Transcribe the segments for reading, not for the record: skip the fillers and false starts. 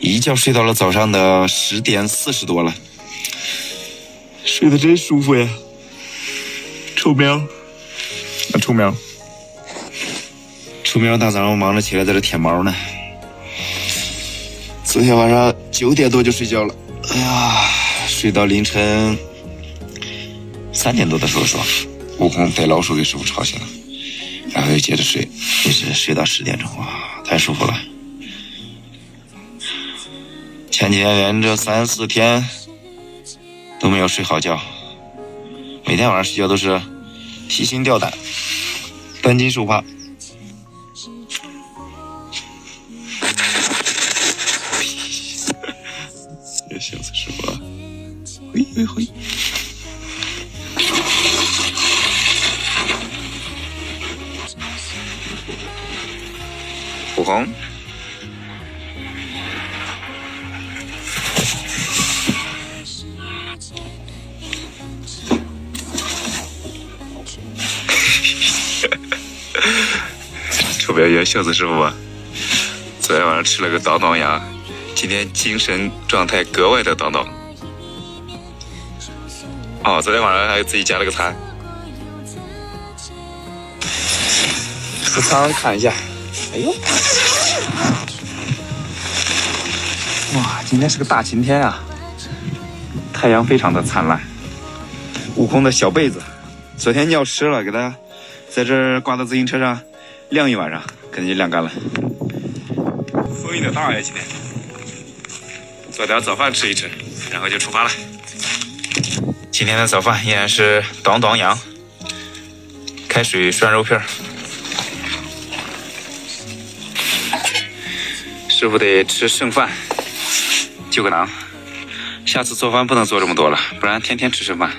一觉睡到了早上的10点40多了，睡得真舒服呀。臭喵，臭喵，臭喵大早上忙着起来在这舔毛呢。昨天晚上9点多就睡觉了，哎呀，睡到凌晨3点多的时候说，悟空逮老鼠给师傅吵醒了，然后又接着睡，一直睡到10点钟，哇，太舒服了。前几天连着3、4天都没有睡好觉，每天晚上睡觉都是提心吊胆，担惊受怕。笑死师傅了，嘿嘿嘿。悟空，臭表爷笑死师傅吧？昨天晚上吃了个当当鸭，今天精神状态格外的当当。哦，昨天晚上还自己加了个餐。扶舱看一下，哎呦，哇，今天是个大晴天啊，太阳非常的灿烂。悟空的小被子，昨天尿湿了，给他在这儿挂到自行车上晾一晚上，肯定就晾干了。风有点大呀，今天。做点早饭吃一吃，然后就出发了。今天的早饭依然是当当羊，开水涮肉片。师傅得吃剩饭，就个馕。下次做饭不能做这么多了，不然天天吃剩饭。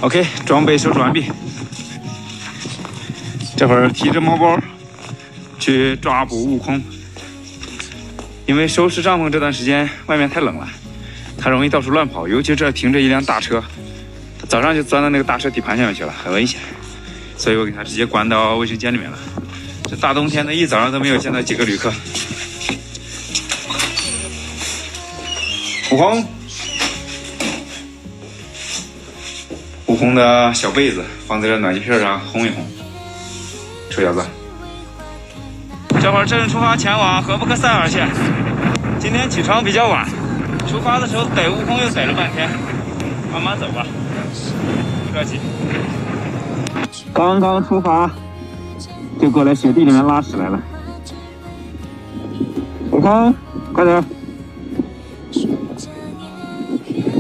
OK， 装备收拾完毕。这会儿提着猫包去抓捕悟空。因为收拾帐篷这段时间外面太冷了，它容易到处乱跑，尤其这停着一辆大车，它早上就钻到那个大车底盘下面去了，很危险，所以我给它直接关到卫生间里面了。这大冬天的一早上都没有见到几个旅客。悟空，悟空的小被子放在这暖气片上烘一烘。臭小子，这会儿正出发前往河北克塞尔县。今天起床比较晚，出发的时候逮悟空又逮了半天，慢慢走吧，不着急。刚刚出发就过来雪地里面拉屎来了。悟空，快点！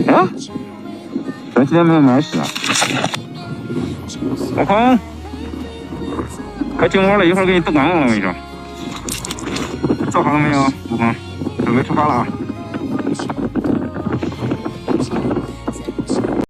哎，咱今天没有买屎啊！悟空，快进窝了，一会儿给你炖完了，我跟你说。做好了没有，悟空？准备出发了啊！